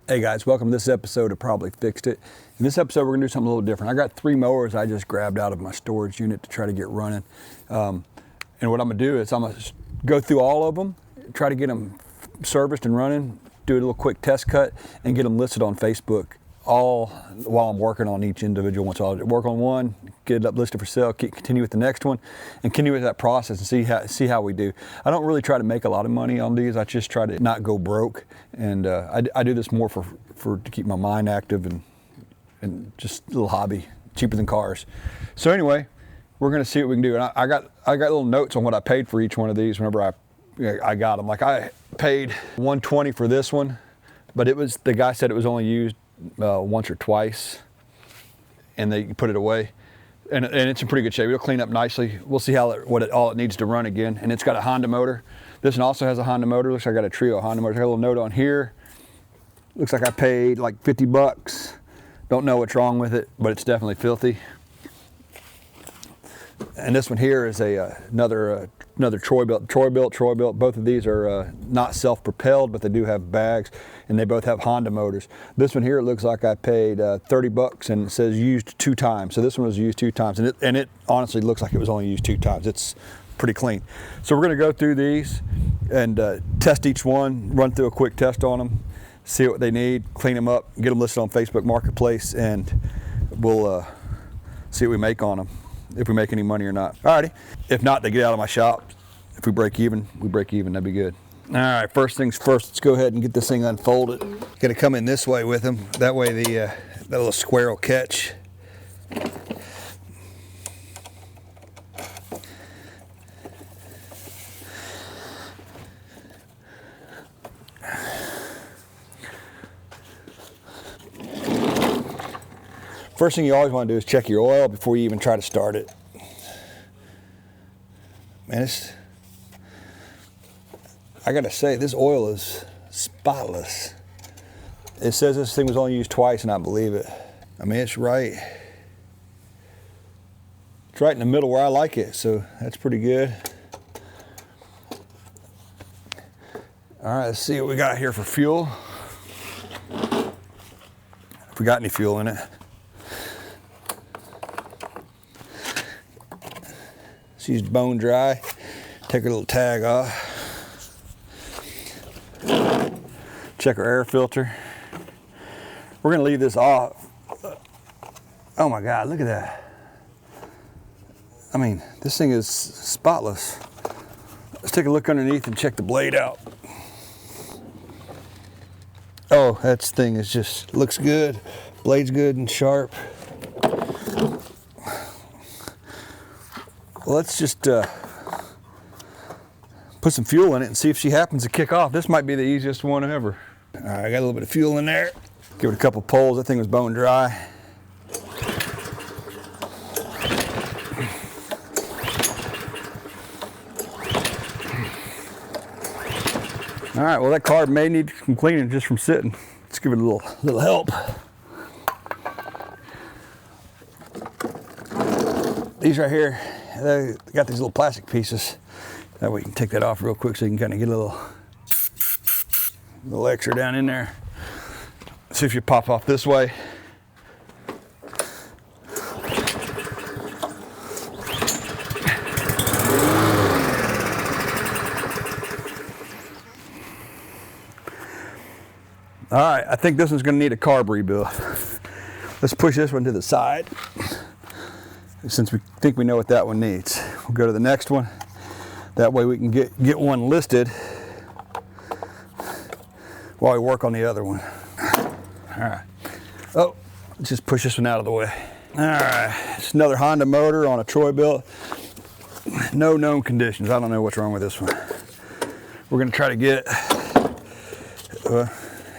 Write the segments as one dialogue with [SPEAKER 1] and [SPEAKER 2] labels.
[SPEAKER 1] Hey guys, welcome to this episode of Probably Fixed It. In this episode, we're gonna do something a little different. I got 3 mowers I just grabbed out of my storage unit to try to get running. And what I'm gonna do is I'm gonna go through all of them, try to get them serviced and running, do a little quick test cut, and get them listed on Facebook all while I'm working on each individual one. So I'll work on one, get it up listed for sale, continue with the next one, and continue with that process and see how we do. I don't really try to make a lot of money on these. I just try to not go broke, and I do this more to keep my mind active and just a little hobby, cheaper than cars. So anyway, we're gonna see what we can do. And I got little notes on what I paid for each one of these whenever I got them. Like I paid $120 for this one, but the guy said it was only used once or twice, and they put it away, and it's in pretty good shape. It'll clean up nicely. We'll see all it needs to run again. And it's got a Honda motor. This one also has a Honda motor. Looks like I got a trio of Honda motors. I got a little note on here. Looks like I paid like 50 bucks. Don't know what's wrong with it, but it's definitely filthy. And this one here is another Troy-Bilt. Both of these are not self-propelled, but they do have bags, and they both have Honda motors. This one here, it looks like I paid 30 bucks, and it says used 2 times. So this one was used 2 times, and it honestly looks like it was only used 2 times. It's pretty clean. So we're gonna go through these and test each one, run through a quick test on them, see what they need, clean them up, get them listed on Facebook Marketplace, and we'll see what we make on them, if we make any money or not. Alrighty. If not, they get out of my shop. If we break even, that'd be good. All right, first things first, let's go ahead and get this thing unfolded. Gonna come in this way with them. That way that little square will catch. First thing you always want to do is check your oil before you even try to start it. Man, I gotta say, this oil is spotless. It says this thing was only used twice, and I believe it. I mean, it's right in the middle where I like it, so that's pretty good. All right, let's see what we got here for fuel. If we got any fuel in it. She's bone dry. Take her little tag off. Check our air filter. We're gonna leave this off. Oh my God, look at that. I mean, this thing is spotless. Let's take a look underneath and check the blade out. Oh, that thing is just, looks good. Blade's good and sharp. Well, let's just put some fuel in it and see if she happens to kick off. This might be the easiest one ever. All right, I got a little bit of fuel in there. Give it a couple pulls. That thing was bone dry. All right, well, that carb may need some cleaning just from sitting. Let's give it a little help. These right here, they got these little plastic pieces. That way you can take that off real quick so you can kind of get a little extra down in there. See if you pop off this way. All right, I think this one's gonna need a carb rebuild. Let's push this one to the side, since we think we know what that one needs. We'll go to the next one. That way we can get one listed while we work on the other one. All right. Oh, let's just push this one out of the way. All right, it's another Honda motor on a Troy-Bilt. No known conditions. I don't know what's wrong with this one. We're gonna try to get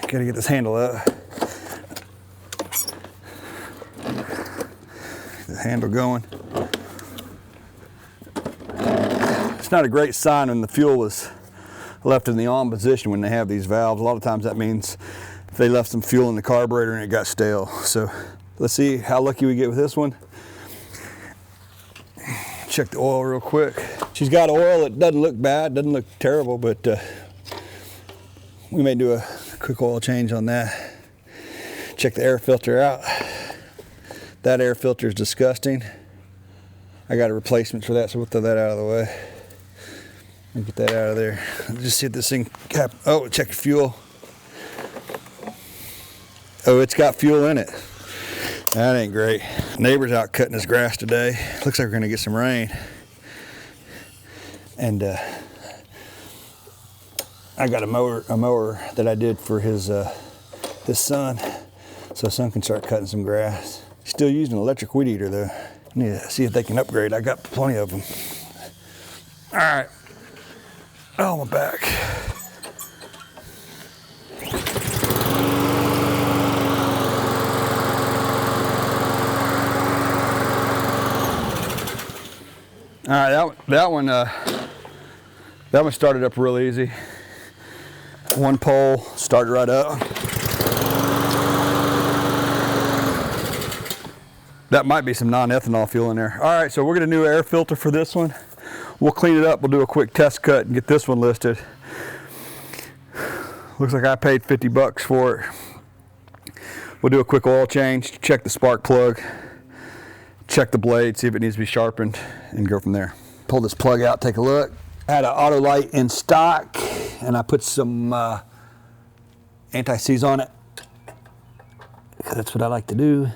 [SPEAKER 1] gotta get this handle up. Get the handle going. It's not a great sign when the fuel is left in the on position when they have these valves. A lot of times that means they left some fuel in the carburetor and it got stale. So let's see how lucky we get with this one. Check the oil real quick. She's got oil. It doesn't look bad, doesn't look terrible, but we may do a quick oil change on that. check the air filter out. That air filter is disgusting. I got a replacement for that, so we'll throw that out of the way. And get that out of there. Just see if this thing oh, check the fuel. Oh, it's got fuel in it. That ain't great. Neighbor's out cutting his grass today. Looks like we're gonna get some rain. And I got a mower that I did for his son, so son can start cutting some grass. Still using an electric weed eater though. I need to see if they can upgrade. I got plenty of them. All right. Oh, my back. All right, that one started up real easy. One pole started right up. That might be some non-ethanol fuel in there. All right, so we're gonna do an air filter for this one. We'll clean it up, we'll do a quick test cut and get this one listed. Looks like I paid 50 bucks for it. We'll do a quick oil change, check the spark plug, check the blade, see if it needs to be sharpened, and go from there. Pull this plug out, take a look. I had an auto light in stock, and I put some anti-seize on it. That's what I like to do.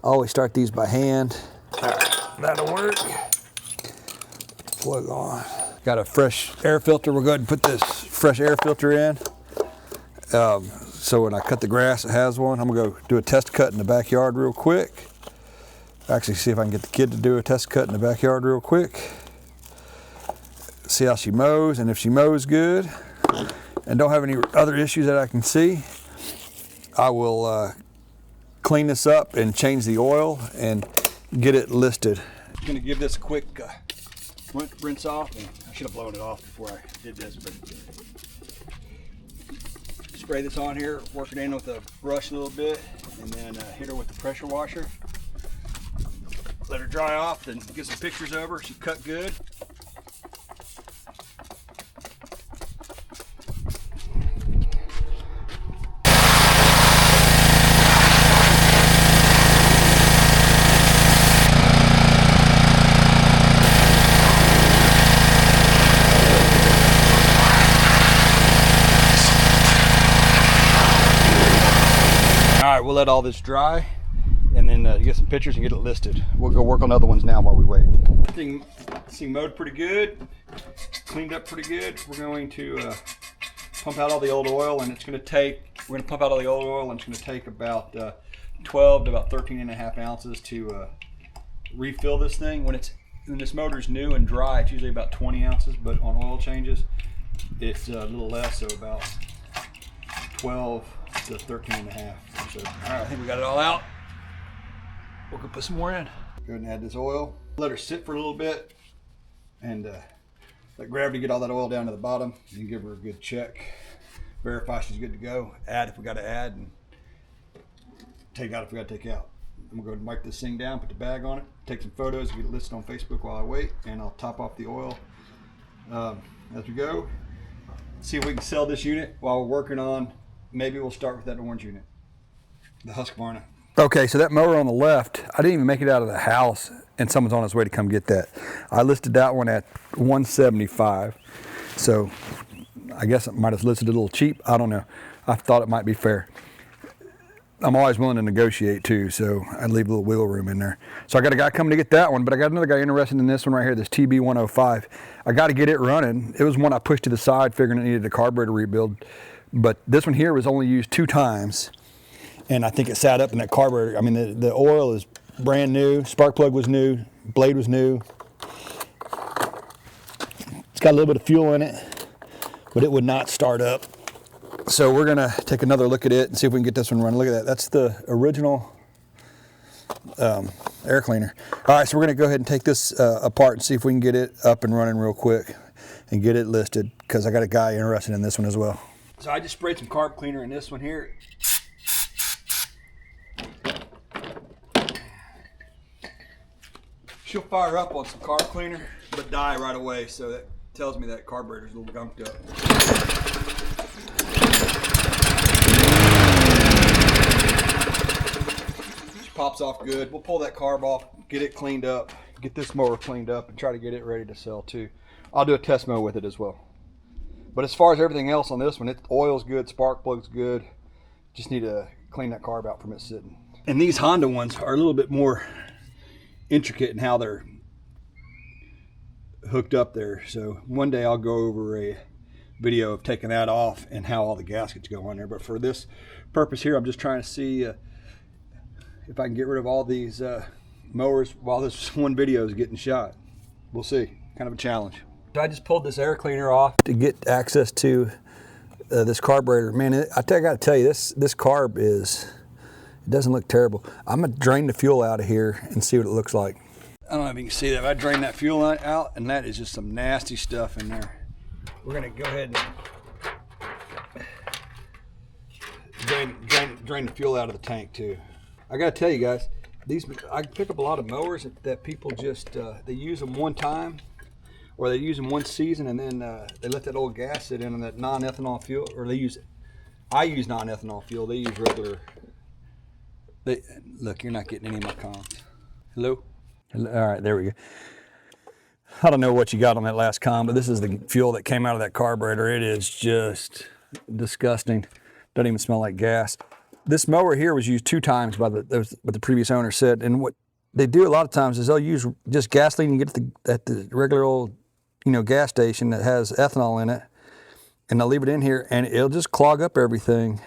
[SPEAKER 1] Always start these by hand. All right. That'll work. Plug on. Got a fresh air filter. We'll go ahead and put this fresh air filter in. So when I cut the grass, it has one. I'm gonna go do a test cut in the backyard real quick. Actually, see if I can get the kid to do a test cut in the backyard real quick. See how she mows, and if she mows good and don't have any other issues that I can see, I will clean this up and change the oil and get it listed. I'm gonna give this a quick rinse off. And I should have blown it off before I did this, but spray this on here, work it in with a brush a little bit, and then hit her with the pressure washer. Let her dry off, then get some pictures of her. She cut good. We'll let all this dry and then get some pictures and get it listed. We'll go work on other ones now while we wait. Everything mowed pretty good, cleaned up pretty good. We're going to pump out all the old oil, and we're going to pump out all the old oil, and it's going to take about 12 to about 13.5 ounces to refill this thing. When this motor's new and dry, it's usually about 20 ounces, but on oil changes, it's a little less, so about 12 to 13.5. So, all right, I think we got it all out. We're gonna put some more in. Go ahead and add this oil. Let her sit for a little bit, and let gravity get all that oil down to the bottom. And give her a good check. Verify she's good to go. Add if we got to add, and take out if we got to take out. I'm gonna go ahead and wipe this thing down, put the bag on it, take some photos, get it listed on Facebook while I wait, and I'll top off the oil as we go. See if we can sell this unit while we're working on. Maybe we'll start with that orange unit, the Husqvarna. Okay, so that mower on the left, I didn't even make it out of the house, and someone's on his way to come get that. I listed that one at $175, so I guess I might have listed it a little cheap. I don't know. I thought it might be fair. I'm always willing to negotiate too, so I'd leave a little wiggle room in there. So I got a guy coming to get that one, but I got another guy interested in this one right here, this TB105. I got to get it running. It was one I pushed to the side, figuring it needed a carburetor rebuild. But this one here was only used 2 times, and I think it sat up in that carburetor. I mean, the oil is brand new, spark plug was new, blade was new. It's got a little bit of fuel in it, but it would not start up. So we're gonna take another look at it and see if we can get this one running. Look at that, that's the original air cleaner. All right, so we're gonna go ahead and take this apart and see if we can get it up and running real quick and get it listed, because I got a guy interested in this one as well. So I just sprayed some carb cleaner in this one here. She'll fire up on some carb cleaner, but die right away. So that tells me that carburetor's a little gunked up. pops off good. We'll pull that carb off, get it cleaned up, get this mower cleaned up, and try to get it ready to sell too. I'll do a test mow with it as well. But as far as everything else on this one, oil's good, spark plug's good. Just need to clean that carb out from it sitting. And these Honda ones are a little bit more intricate in how they're hooked up there. So one day I'll go over a video of taking that off and how all the gaskets go on there. But for this purpose here, I'm just trying to see if I can get rid of all these mowers while this one video is getting shot. We'll see. Kind of a challenge. So I just pulled this air cleaner off to get access to this carburetor. Man, I gotta tell you, this carb it doesn't look terrible. I'm gonna drain the fuel out of here and see what it looks like. I don't know if you can see that, but I drained that fuel out, and that is just some nasty stuff in there. We're gonna go ahead and drain the fuel out of the tank too. I gotta tell you guys, I pick up a lot of mowers that people just they use them one time, or they use them one season, and then they let that old gas sit in that non-ethanol fuel, or I use non-ethanol fuel. They use regular. Look, you're not getting any of my comments. Hello? All right, there we go. I don't know what you got on that last com, but this is the fuel that came out of that carburetor. It is just disgusting. Doesn't even smell like gas. This mower here was used 2 times by what the previous owner said. And what they do a lot of times is they'll use just gasoline you get at the regular old, gas station that has ethanol in it, and they'll leave it in here, and it'll just clog up everything.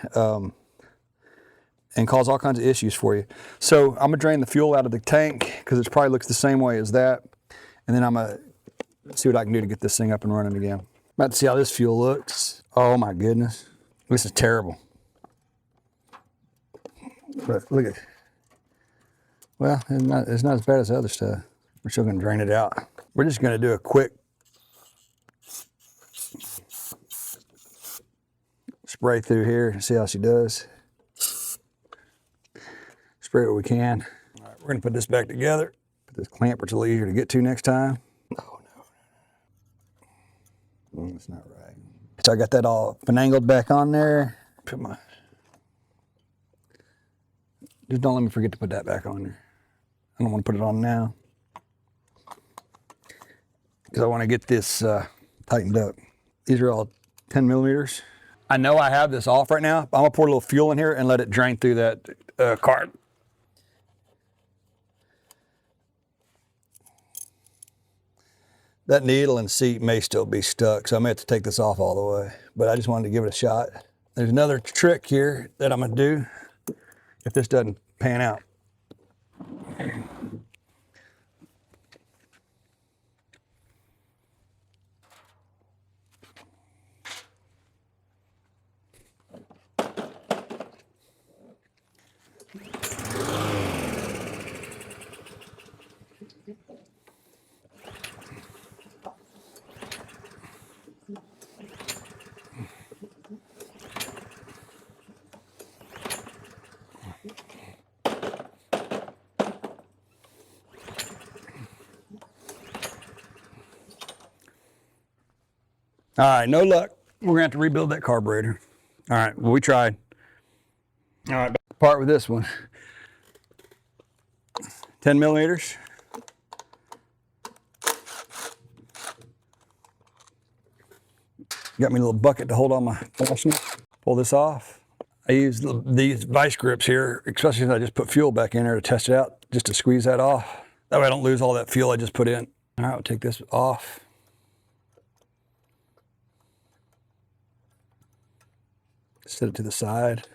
[SPEAKER 1] And cause all kinds of issues for you. So I'm gonna drain the fuel out of the tank because it probably looks the same way as that. And then I'm gonna see what I can do to get this thing up and running again. About to see how this fuel looks. Oh my goodness. This is terrible. But look at it. Well, it's not as bad as the other stuff. We're still gonna drain it out. We're just gonna do a quick spray through here and see how she does. Spray what we can. All right, we're gonna put this back together. Put this clamp, it's a little easier to get to next time. Oh no. That's not right. So I got that all finangled back on there. Just don't let me forget to put that back on there. I don't want to put it on now, because I want to get this tightened up. These are all 10 millimeters. I know I have this off right now, but I'm gonna pour a little fuel in here and let it drain through that carb. That needle and seat may still be stuck, so I may have to take this off all the way, but I just wanted to give it a shot. There's another trick here that I'm gonna do if this doesn't pan out. All right, no luck. We're gonna have to rebuild that carburetor. All right, well, we tried. All right, part with this one. 10 millimeters. Got me a little bucket to hold on my fastener. Pull this off. I use these vice grips here, especially since I just put fuel back in there to test it out, just to squeeze that off. That way I don't lose all that fuel I just put in. All right, I'll take this off. Set it to the side.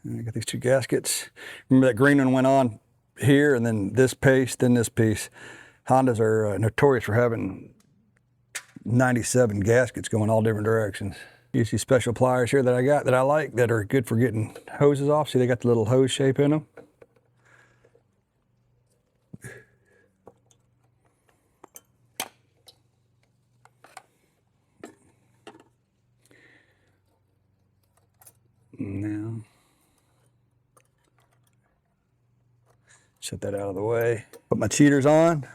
[SPEAKER 1] And I got these 2 gaskets. Remember that green one went on here, and then this piece, then this piece. Hondas are notorious for having 97 gaskets going all different directions. Use these special pliers here that I got that I like, that are good for getting hoses off. See, they got the little hose shape in them. Now, set that out of the way. Put my cheaters on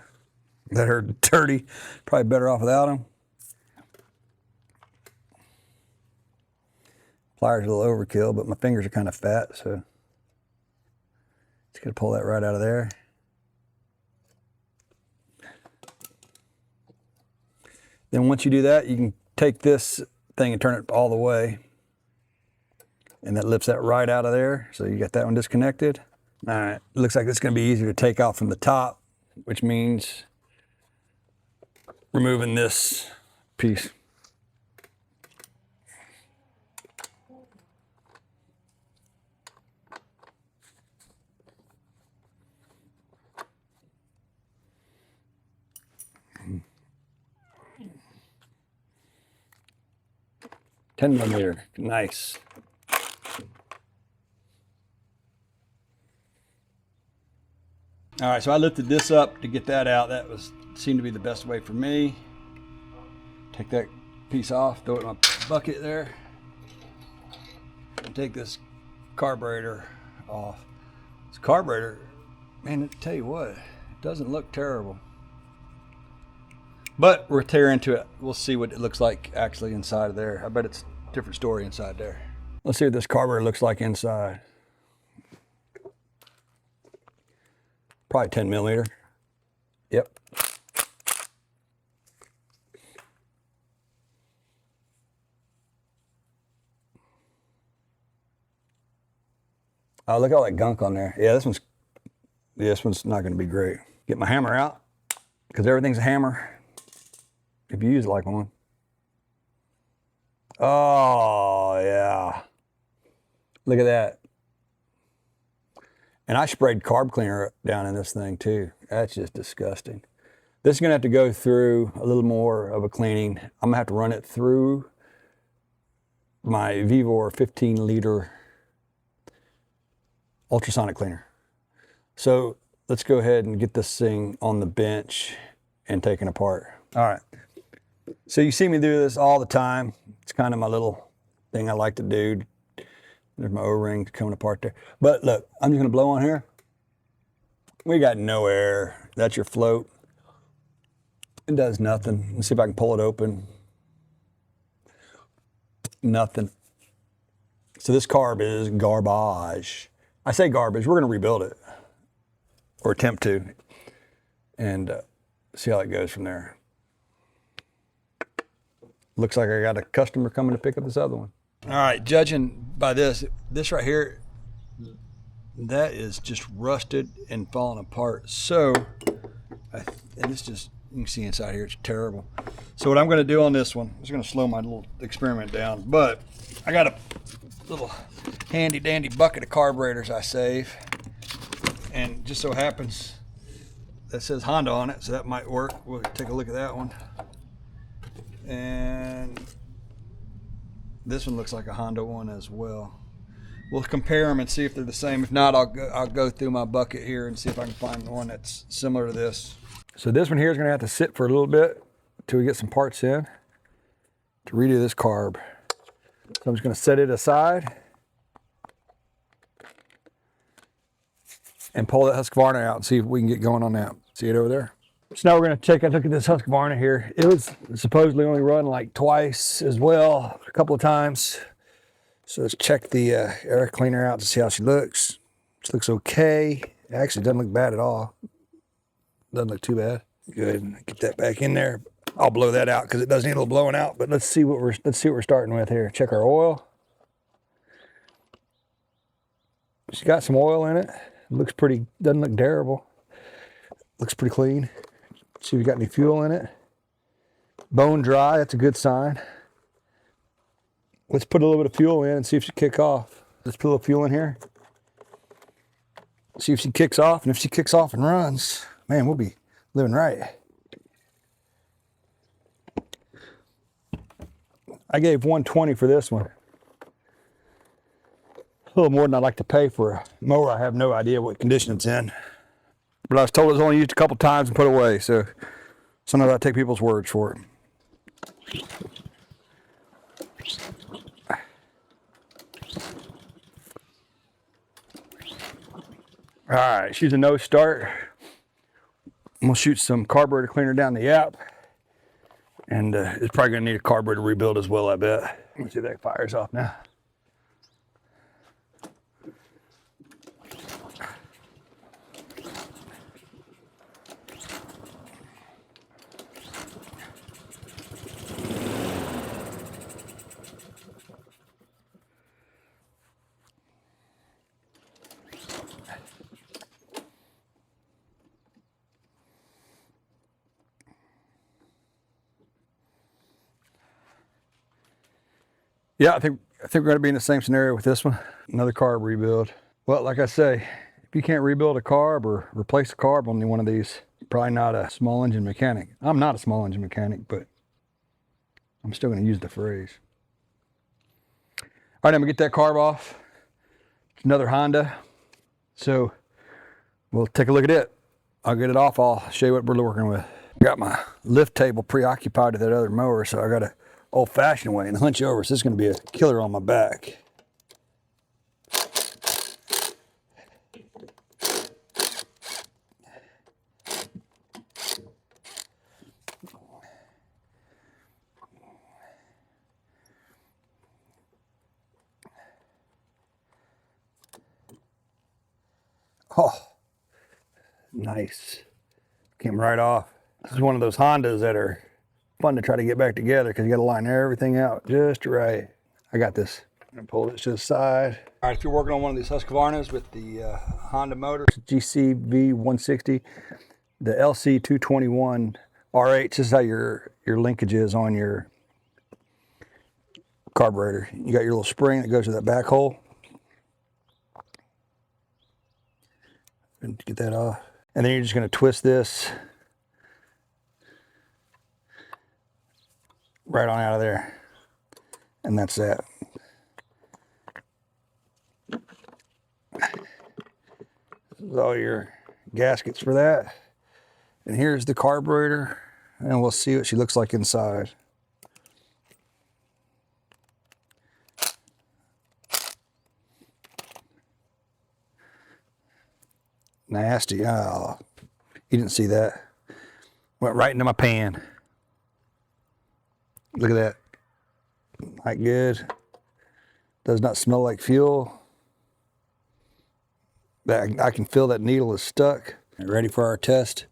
[SPEAKER 1] that are dirty. Probably better off without them. Pliers are a little overkill, but my fingers are kind of fat, so just gonna pull that right out of there. Then once you do that, you can take this thing and turn it all the way. And that lifts that right out of there. So you got that one disconnected. All right, looks like it's gonna be easier to take off from the top, which means removing this piece. $10mm, nice. All right, so I lifted this up to get that out. That seemed to be the best way for me. Take that piece off, throw it in my bucket there, and take this carburetor off. This carburetor, man, I tell you what, it doesn't look terrible. But we'll tear into it. We'll see what it looks like actually inside of there. I bet it's a different story inside there. Let's see what this carburetor looks like inside. Probably 10mm. Yep. Oh, look at all that gunk on there. Yeah, this one's not going to be great. Get my hammer out, because everything's a hammer if you use it like one. Oh, yeah. Look at that. And I sprayed carb cleaner down in this thing too. That's just disgusting. This is gonna have to go through a little more of a cleaning. I'm gonna have to run it through my Vevor 15-liter ultrasonic cleaner. So let's go ahead and get this thing on the bench and taken apart. All right. So you see me do this all the time. It's kind of my little thing I like to do. There's my O-ring coming apart there. But look, I'm just gonna blow on here. We got no air. That's your float. It does nothing. Let's see if I can pull it open. Nothing. So this carb is garbage. I say garbage, we're gonna rebuild it. Or attempt to. And see how it goes from there. Looks like I got a customer coming to pick up this other one. All right, judging by this right here, that is just rusted and falling apart. So, and it's just, you can see inside here, it's terrible. So what I'm gonna do on this one, I'm just gonna slow my little experiment down, but I got a little handy dandy bucket of carburetors I save. And just so happens, that says Honda on it, so that might work. We'll take a look at that one. And this one looks like a Honda one as well. We'll compare them and see if they're the same. If not, I'll go through my bucket here and see if I can find the one that's similar to this. So this one here is gonna have to sit for a little bit until we get some parts in to redo this carb. So I'm just gonna set it aside and pull that Husqvarna out and see if we can get going on that. See it over there? So now we're gonna take a look at this Husqvarna here. It was supposedly only run like twice as well, a couple of times. So let's check the air cleaner out to see how she looks. She looks okay. It actually doesn't look bad at all. Doesn't look too bad. Good, get that back in there. I'll blow that out because it does need a little blowing out, but let's see what we're starting with here. Check our oil. She's got some oil in it. Looks pretty, doesn't look terrible. Looks pretty clean. See if we got any fuel in it. Bone dry, that's a good sign. Let's put a little bit of fuel in and see if she kicks off. Let's put a little fuel in here. See if she kicks off, and if she kicks off and runs, man, we'll be living right. I gave 120 for this one. A little more than I'd like to pay for a mower. I have no idea what condition it's in. But I was told it was only used a couple times and put away, so sometimes I take people's words for it. All right, she's a no start. I'm gonna shoot some carburetor cleaner down the yap. And it's probably gonna need a carburetor rebuild as well, I bet. Let's see if that fires off now. Yeah, I think we're going to be in the same scenario with this one. Another carb rebuild. Well, like I say, if you can't rebuild a carb or replace a carb on one of these, you're probably not a small engine mechanic. I'm not a small engine mechanic, but I'm still going to use the phrase. All right, I'm going to get that carb off. It's another Honda. So we'll take a look at it. I'll get it off. I'll show you what we're working with. Got my lift table preoccupied with that other mower, so I got to old-fashioned way and hunch over. So this is going to be a killer on my back. Oh, nice. Came right off. This is one of those Hondas that are fun to try to get back together because you got to line everything out just right. I got this. I'm going to pull this to the side. All right, if you're working on one of these Husqvarnas with the Honda motor, GCV 160, the LC 221 RH, this is how your linkage is on your carburetor. You got your little spring that goes to that back hole. And get that off. And then you're just going to twist this right on out of there. And that's that. This is all your gaskets for that. And here's the carburetor. And we'll see what she looks like inside. Nasty. Oh, you didn't see that. Went right into my pan. Look at that. Not good. Does not smell like fuel. I can feel that needle is stuck. Ready for our test.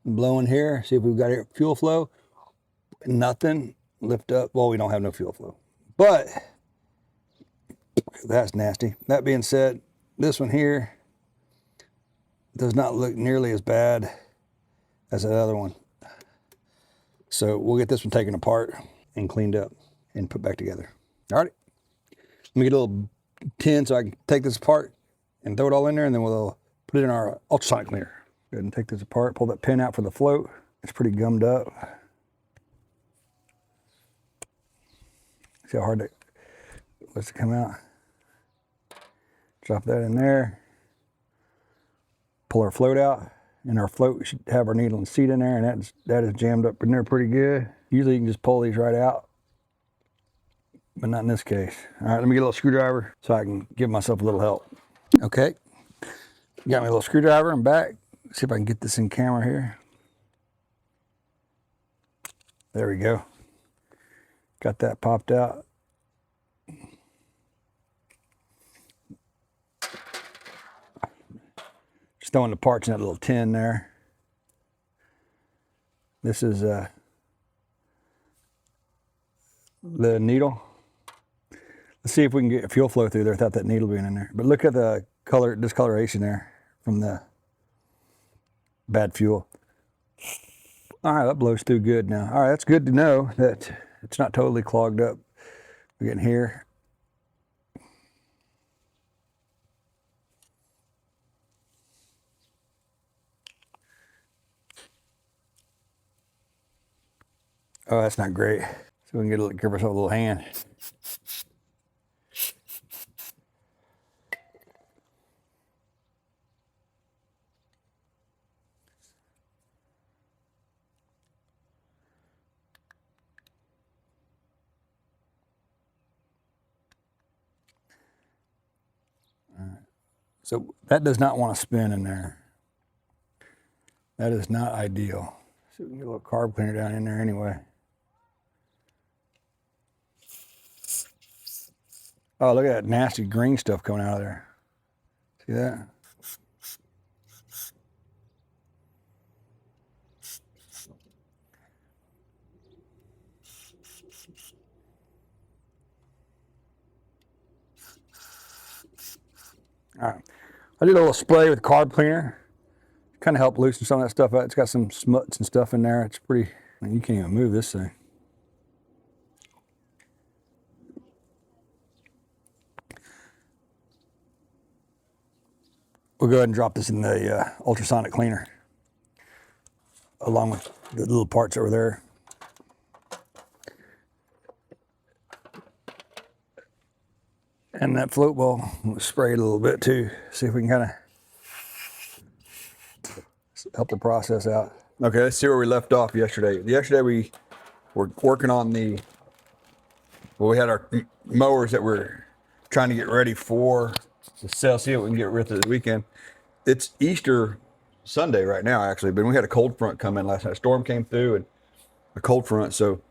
[SPEAKER 1] Blowing here. See if we've got here fuel flow. Nothing. Lift up. Well, we don't have no fuel flow. But that's nasty. That being said, this one here does not look nearly as bad as that other one. So we'll get this one taken apart and cleaned up and put back together. All right. Let me get a little tin so I can take this apart and throw it all in there, and then we'll put it in our ultrasonic cleaner. Go ahead and take this apart, pull that pin out for the float. It's pretty gummed up. See how hard that lets it come out. Drop that in there. Pull our float out, and our float should have our needle and seat in there, and that is jammed up in there pretty good. Usually you can just pull these right out, but not in this case. All right, let me get a little screwdriver so I can give myself a little help. Okay, got me a little screwdriver. I'm back. See if I can get this in camera here. There we go. Got that popped out. Just throwing the parts in that little tin there. This is the needle. Let's see if we can get fuel flow through there without that needle being in there. But look at the color, discoloration there from the bad fuel. All right, that blows through good now. All right, that's good to know that it's not totally clogged up. We're getting here. Oh, that's not great. So we can give ourselves a little hand. All right. So that does not want to spin in there. That is not ideal. So we can get a little carb cleaner down in there anyway. Oh, look at that nasty green stuff coming out of there. See that? All right. I did a little spray with carb cleaner. Kind of help loosen some of that stuff out. It's got some smuts and stuff in there. It's pretty, you can't even move this thing. we'll go ahead and drop this in the ultrasonic cleaner along with the little parts over there. And that float ball, we'll spray it a little bit too. See if we can kind of help the process out. Okay, let's see where we left off yesterday. Yesterday we were working on we had our mowers that we're trying to get ready for the sale, see what we can get rid of the weekend. It's Easter Sunday right now, actually, but we had a cold front come in last night. A storm came through and a cold front, so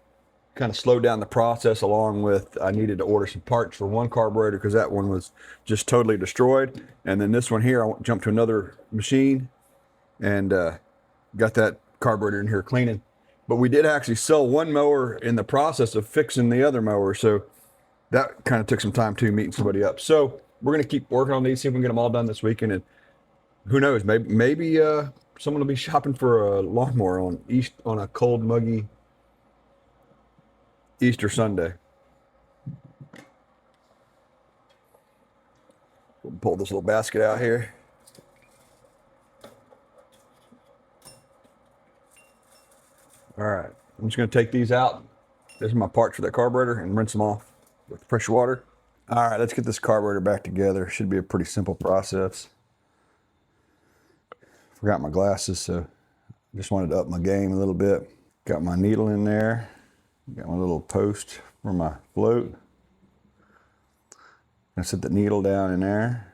[SPEAKER 1] kind of slowed down the process, along with I needed to order some parts for one carburetor because that one was just totally destroyed. And then this one here, I jumped to another machine and got that carburetor in here cleaning. But we did actually sell one mower in the process of fixing the other mower, so that kind of took some time too, meeting somebody up. So we're going to keep working on these, see if we can get them all done this weekend. And who knows, maybe someone will be shopping for a lawnmower on a cold, muggy Easter Sunday. We'll pull this little basket out here. All right, I'm just going to take these out. These are my parts for that carburetor and rinse them off with pressure water. All right, let's get this carburetor back together. Should be a pretty simple process. Forgot my glasses, so just wanted to up my game a little bit. Got my needle in there. Got my little post for my float. I set the needle down in there.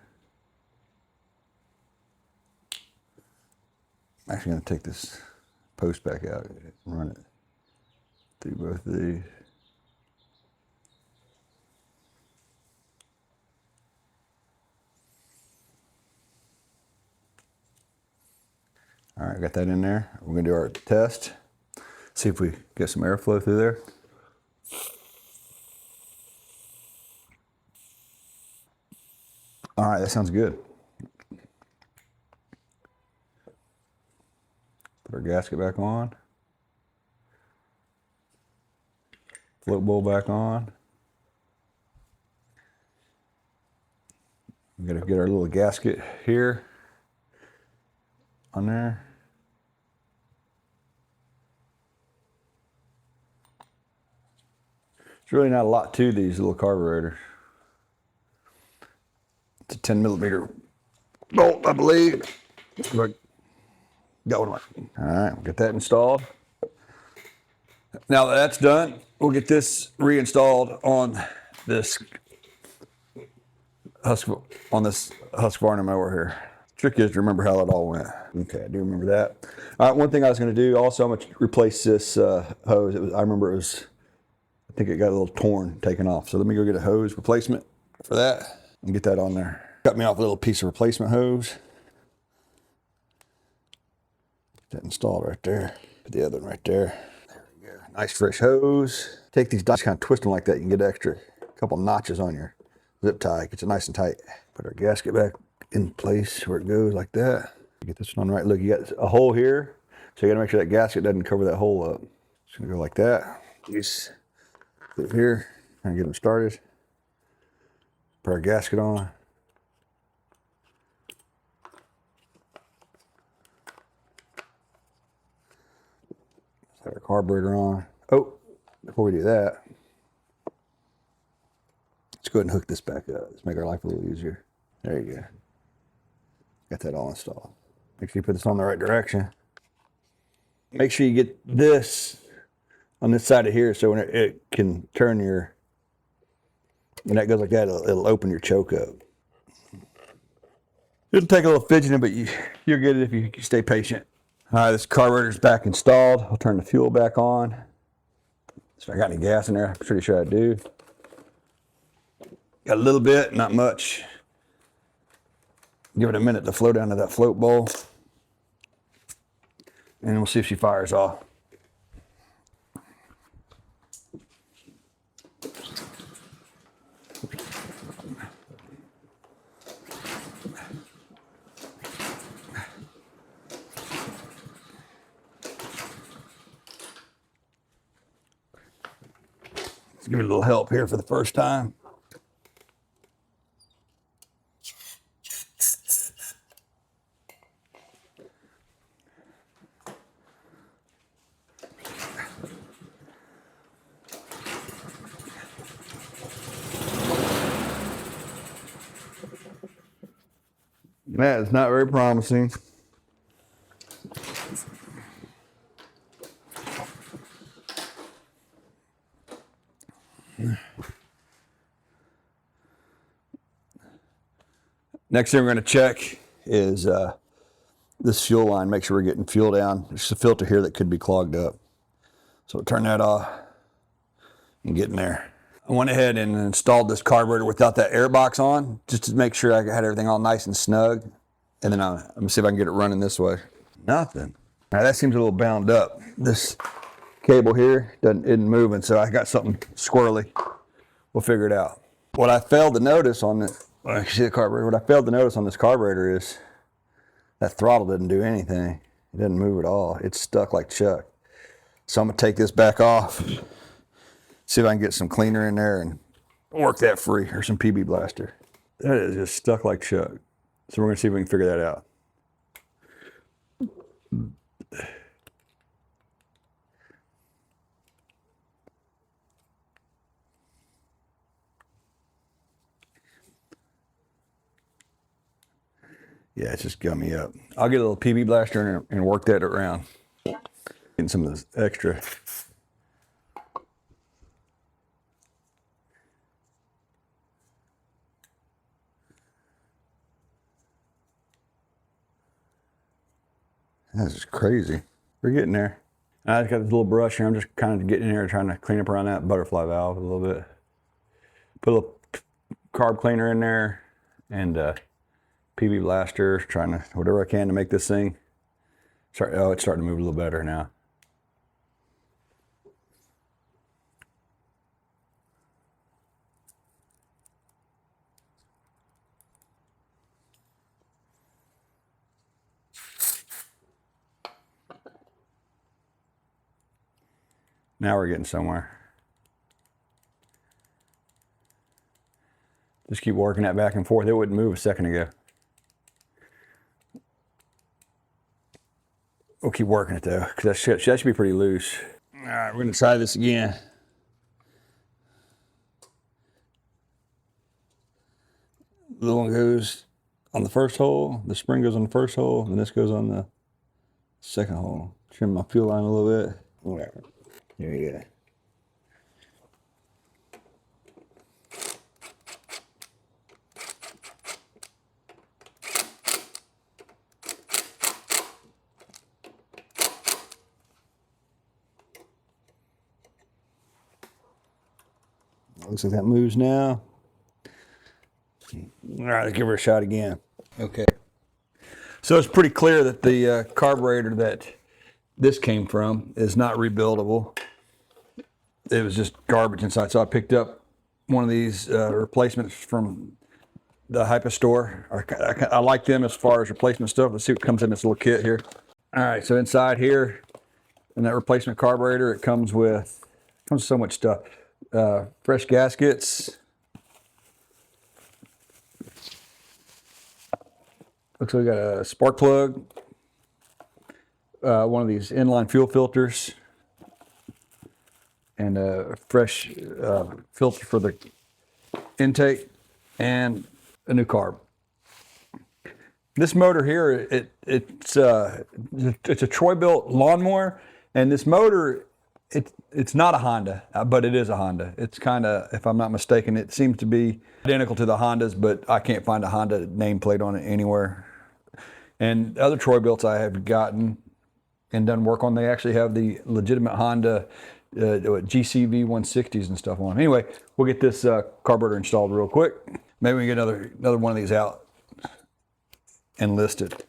[SPEAKER 1] I'm actually going to take this post back out and run it through both of these. All right, got that in there. We're going to do our test. See if we get some airflow through there. All right, that sounds good. Put our gasket back on. Float bowl back on. We gotta get our little gasket here on there. There's really not a lot to these little carburetors. It's a 10mm bolt, I believe. Look, got one. All right, we'll get that installed. Now that that's done, we'll get this reinstalled on this Husqvarna mower here. Trick is to remember how that all went. Okay, I do remember that. All right, one thing I was going to do also, I'm going to replace this hose. I remember I think it got a little torn, taken off. So let me go get a hose replacement for that and get that on there. Cut me off a little piece of replacement hose. Get that installed right there. Put the other one right there. There we go. Nice fresh hose. Take these dots, kind of twist them like that. You can get an extra couple notches on your zip tie. Gets it nice and tight. Put our gasket back in place where it goes like that. Get this one right. Look, you got a hole here. So you gotta make sure that gasket doesn't cover that hole up. It's gonna go like that. Just put it here and get them started. Put our gasket on. Set our carburetor on. Oh, before we do that, let's go ahead and hook this back up. Let's make our life a little easier. There you go. Got that all installed. Make sure you put this on the right direction. Make sure you get this on this side of here so when it can turn when that goes like that, it'll open your choke up. It'll take a little fidgeting, but you'll get it if you stay patient. All right, this carburetor's back installed. I'll turn the fuel back on. So I got any gas in there? I'm pretty sure I do. Got a little bit, not much. Give it a minute to flow down to that float bowl. And we'll see if she fires off. Let's give it a little help here for the first time. That is not very promising. Next thing we're going to check is this fuel line. Make sure we're getting fuel down. There's a filter here that could be clogged up. So we'll turn that off and get in there. I went ahead and installed this carburetor without that air box on, just to make sure I had everything all nice and snug. And then I'm going to see if I can get it running this way. Nothing. Now that seems a little bound up. This cable here isn't moving, so I got something squirrely. We'll figure it out. What I failed to notice on this, I can see the carburetor. What I failed to notice on this carburetor is that throttle doesn't do anything. It doesn't move at all. It's stuck like Chuck. So I'm gonna take this back off, see if I can get some cleaner in there and work that free, or some PB blaster. That is just stuck like Chuck. So we're gonna see if we can figure that out. Yeah, it's just gummy up. I'll get a little PB blaster and work that around. Getting some of this extra. This is crazy. We're getting there. I just got this little brush here. I'm just kind of getting in here trying to clean up around that butterfly valve a little bit. Put a little carb cleaner in there and PB blaster, trying to whatever I can to make this thing start. Oh, it's starting to move a little better now. Now we're getting somewhere. Just keep working that back and forth. It wouldn't move a second ago. We'll keep working it though, because that should be pretty loose. All right, we're gonna try this again. The little one goes on the first hole, the spring goes on the first hole, and this goes on the second hole. Trim my fuel line a little bit. Whatever. There you go. Looks like that moves now. All right, let's give her a shot again. Okay. So it's pretty clear that the carburetor that this came from is not rebuildable. It was just garbage inside. So I picked up one of these replacements from the Hypa store. I like them as far as replacement stuff. Let's see what comes in this little kit here. All right, so inside here, in that replacement carburetor, it comes with so much stuff. Fresh gaskets. Looks like we got a spark plug. One of these inline fuel filters. And a fresh filter for the intake. And a new carb. This motor here, it's a Troy-Bilt lawnmower. And this motor, it's not a Honda, but it is a Honda. It's kind of, if I'm not mistaken, it seems to be identical to the Hondas, but I can't find a Honda nameplate on it anywhere. And other Troy-Bilts I have gotten and done work on, they actually have the legitimate Honda GCV 160s and stuff on. Anyway, we'll get this carburetor installed real quick. Maybe we can get another one of these out and list it.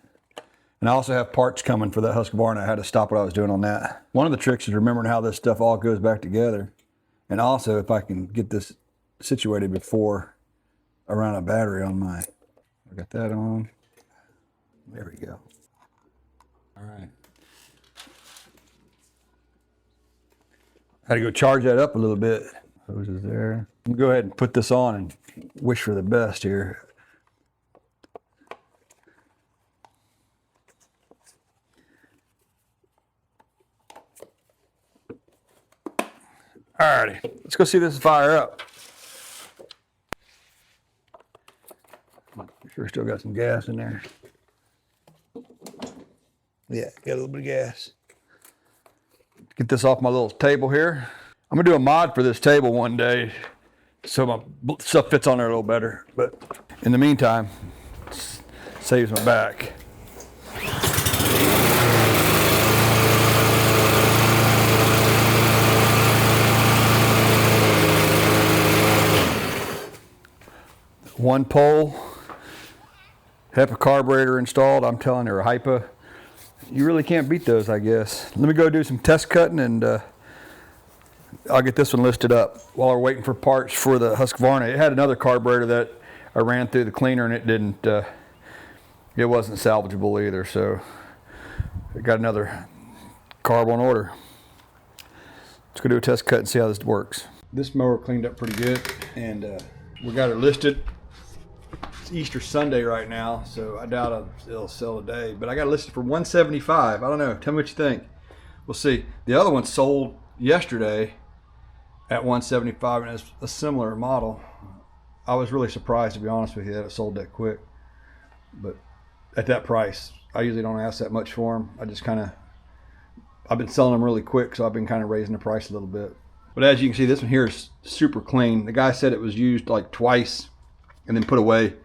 [SPEAKER 1] And I also have parts coming for that Husqvarna. I had to stop what I was doing on that. One of the tricks is remembering how this stuff all goes back together. And also if I can get this situated before I run a battery on my, I got that on. There we go. All right. Had to go charge that up a little bit. Hose is there. I'm gonna go ahead and put this on and wish for the best here. Alrighty, let's go see this fire up. Sure, still got some gas in there. Yeah, got a little bit of gas. Get this off my little table here. I'm gonna do a mod for this table one day so my stuff fits on there a little better. But in the meantime, saves my back. One pole, HEPA carburetor installed. I'm telling you, or HIPA. You really can't beat those, I guess. Let me go do some test cutting and I'll get this one listed up while we're waiting for parts for the Husqvarna. It had another carburetor that I ran through the cleaner and it wasn't salvageable either. So I got another carb on order. Let's go do a test cut and see how this works. This mower cleaned up pretty good and we got it listed. It's Easter Sunday right now, so I doubt it'll sell today. But I got it listed for $175. I don't know. Tell me what you think. We'll see. The other one sold yesterday at $175, and it's a similar model. I was really surprised, to be honest with you, that it sold that quick. But at that price, I usually don't ask that much for them. I've been selling them really quick, so I've been kind of raising the price a little bit. But as you can see, this one here is super clean. The guy said it was used like twice and then put away.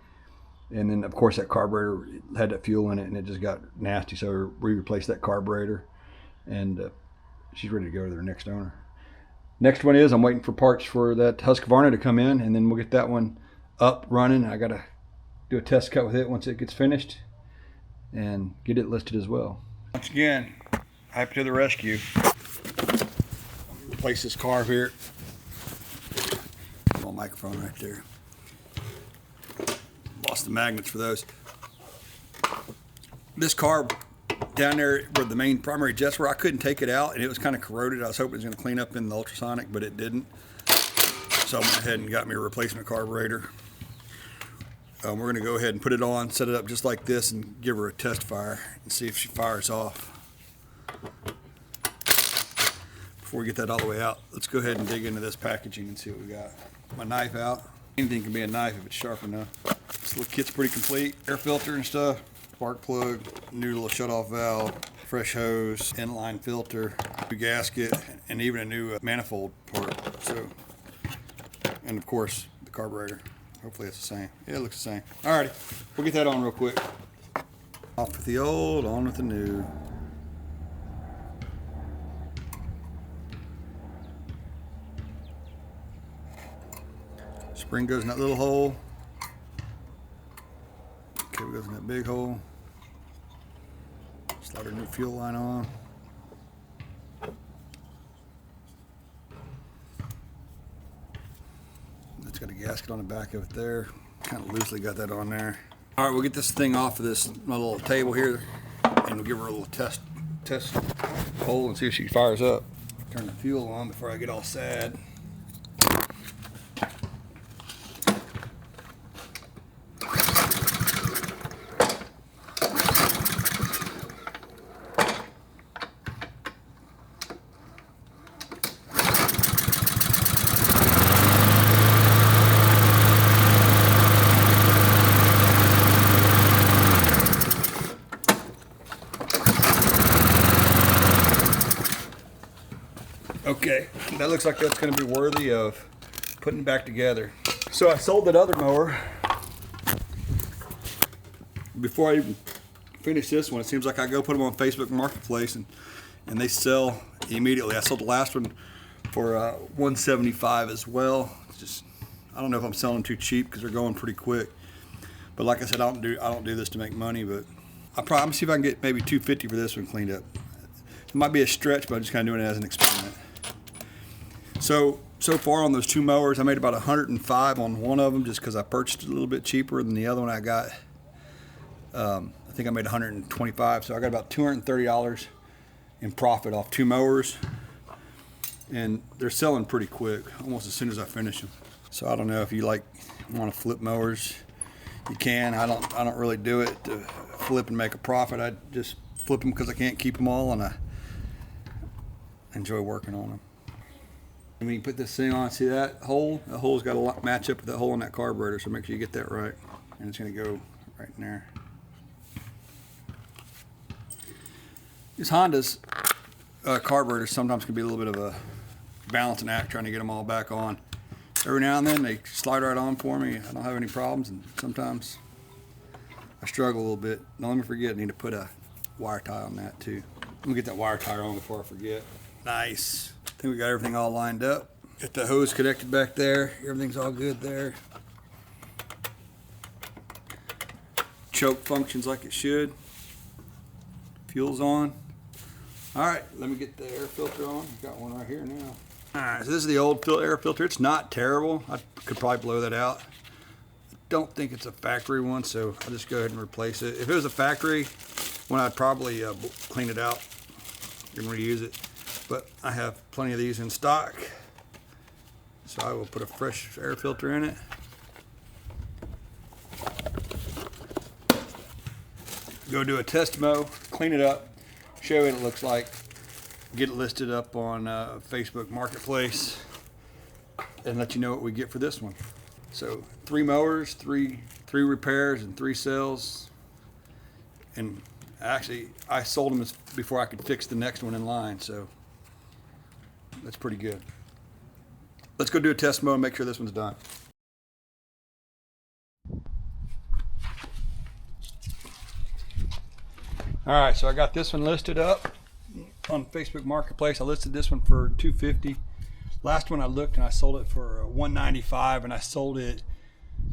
[SPEAKER 1] And then, of course, that carburetor had that fuel in it, and it just got nasty. So we replaced that carburetor, and she's ready to go to their next owner. Next one is I'm waiting for parts for that Husqvarna to come in, and then we'll get that one up running. I got to do a test cut with it once it gets finished and get it listed as well. Once again, HIPA to the rescue. Replace this carb here. Little microphone right there. Lost the magnets for those. This carb down there where the main primary jets were, I couldn't take it out and it was kind of corroded. I was hoping it was going to clean up in the Ultrasonic, but it didn't. So I went ahead and got me a replacement carburetor. We're going to go ahead and put it on, set it up just like this, and give her a test fire and see if she fires off. Before we get that all the way out, let's go ahead and dig into this packaging and see what we got. My knife out. Anything can be a knife if it's sharp enough. This little kit's pretty complete. Air filter and stuff, spark plug, new little shutoff valve, fresh hose, inline filter, new gasket, and even a new manifold part. So, and of course, the carburetor. Hopefully it's the same. Yeah, it looks the same. Alrighty, we'll get that on real quick. Off with the old, on with the new. Spring goes in that little hole. Cable goes in that big hole. Slide our new fuel line on. It's got a gasket on the back of it there. Kind of loosely got that on there. All right, we'll get this thing off of my little table here, and we'll give her a little test hole and see if she fires up. Turn the fuel on before I get all sad. Okay, that looks like that's going to be worthy of putting back together. So I sold that other mower. Before I even finish this one, it seems like I go put them on Facebook Marketplace and they sell immediately. I sold the last one for $175 as well. It's just, I don't know if I'm selling them too cheap because they're going pretty quick. But like I said, I don't do this to make money, but I'm gonna see if I can get maybe $250 for this one cleaned up. It might be a stretch, but I'm just kind of doing it as an experiment. So far on those two mowers, I made about $105 on one of them just because I purchased it a little bit cheaper than the other one I got. I think I made $125, so I got about $230 in profit off two mowers. And they're selling pretty quick, almost as soon as I finish them. So I don't know if you want to flip mowers, you can. I don't really do it to flip and make a profit. I just flip them because I can't keep them all, and I enjoy working on them. And when you put this thing on, see that hole? The hole's got to match up with that hole in that carburetor, so make sure you get that right. And it's going to go right in there. These Hondas carburetors sometimes can be a little bit of a balancing act trying to get them all back on. Every now and then they slide right on for me. I don't have any problems, and sometimes I struggle a little bit. Now let me forget, I need to put a wire tie on that too. Let me get that wire tie on before I forget. Nice. I think we got everything all lined up. Got the hose connected back there. Everything's all good there. Choke functions like it should. Fuel's on. All right, let me get the air filter on. Got one right here now. All right, so this is the old air filter. It's not terrible. I could probably blow that out. I don't think it's a factory one, so I'll just go ahead and replace it. If it was a factory one, I'd probably clean it out and reuse it. But I have plenty of these in stock, so I will put a fresh air filter in it. Go do a test mow, clean it up, show you what it looks like, get it listed up on Facebook Marketplace, and let you know what we get for this one. So 3 mowers, three repairs, and 3 sales. And actually, I sold them before I could fix the next one in line, so that's pretty good. Let's go do a test mow and make sure this one's done. All right, so I got this one listed up on Facebook Marketplace. I listed this one for $250. Last one I looked and I sold it for $195, and I sold it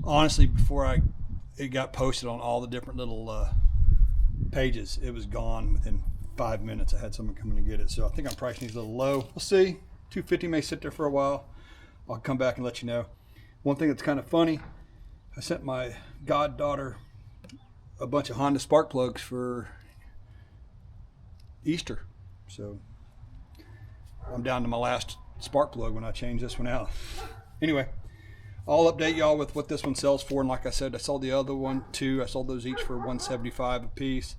[SPEAKER 1] honestly before it got posted on all the different little pages. It was gone within 5 minutes. I had someone coming to get it, so I think I'm pricing these a little low. We'll see. $250 may sit there for a while. I'll come back and let you know. One thing that's kind of funny, I sent my goddaughter a bunch of Honda spark plugs for Easter, so I'm down to my last spark plug when I change this one out. Anyway, I'll update y'all with what this one sells for, and like I said, I sold the other one too. I sold those each for $175 a piece.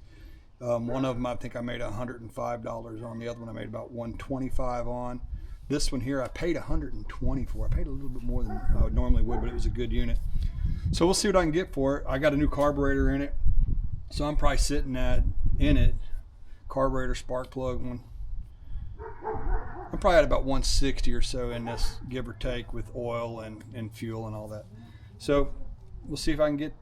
[SPEAKER 1] One of them I think I made $105 on. The other one I made about $125 on. This one here I paid $120 for. I paid a little bit more than I normally would, but it was a good unit. So we'll see what I can get for it. I got a new carburetor in it, so I'm probably sitting in it. Carburetor spark plug one. I'm probably at about 160 or so in this, give or take, with oil and fuel and all that. So we'll see if I can get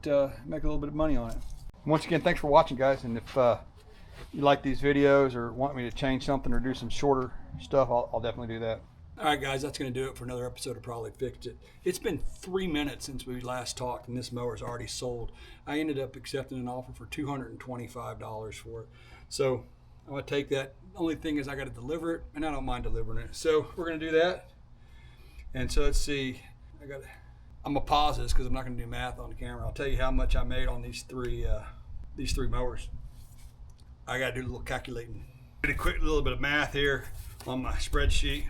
[SPEAKER 1] make a little bit of money on it. Once again, thanks for watching, guys. And if you like these videos or want me to change something or do some shorter stuff, I'll definitely do that. All right, guys, that's going to do it for another episode of Probably Fixed It. It's been 3 minutes since we last talked, and this mower's already sold. I ended up accepting an offer for $225 for it. So I'm going to take that. The only thing is I got to deliver it, and I don't mind delivering it. So we're going to do that. And so let's see. I'm going to pause this because I'm not going to do math on the camera. I'll tell you how much I made on these three mowers. I got to do a little calculating. Did a quick little bit of math here on my spreadsheet.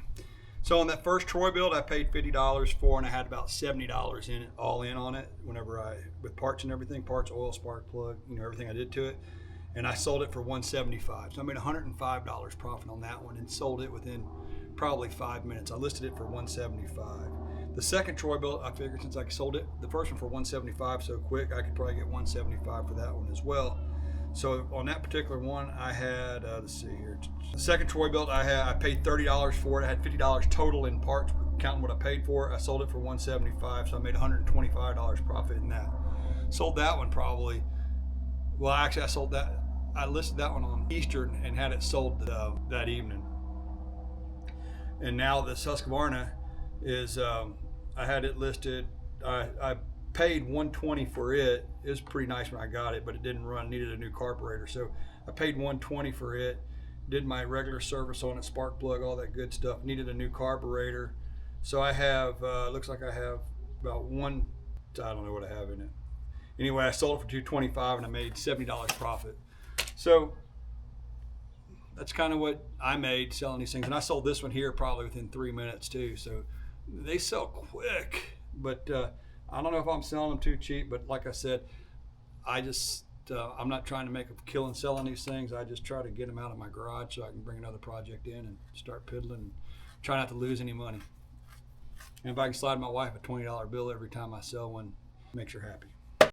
[SPEAKER 1] So on that first Troy-Bilt, I paid $50 for, and I had about $70 in it, all in on it. With parts and everything, parts, oil, spark plug, everything I did to it. And I sold it for $175. So I made $105 profit on that one and sold it within probably 5 minutes. I listed it for $175. The second Troy-Bilt, I figured since I sold it, the first one for $175 so quick, I could probably get $175 for that one as well. So on that particular one, I had, let's see here. The second Troy-Bilt I paid $30 for it. I had $50 total in parts, counting what I paid for it. I sold it for $175, so I made $125 profit in that. Sold that one probably, well, actually I listed that one on Easter and had it sold that evening. And now this Husqvarna is, I had it listed, I paid $120 for it. It was pretty nice when I got it, but it didn't run, needed a new carburetor. So I paid $120 for it, did my regular service on it, spark plug, all that good stuff, needed a new carburetor. So I have, looks like I have about I don't know what I have in it. Anyway, I sold it for $225 and I made $70 profit. So that's kind of what I made selling these things. And I sold this one here probably within 3 minutes too. So they sell quick, but I don't know if I'm selling them too cheap, but like I said, I'm not trying to make a killing selling these things. I just try to get them out of my garage so I can bring another project in and start piddling and try not to lose any money. And if I can slide my wife a $20 bill every time I sell one, makes her happy.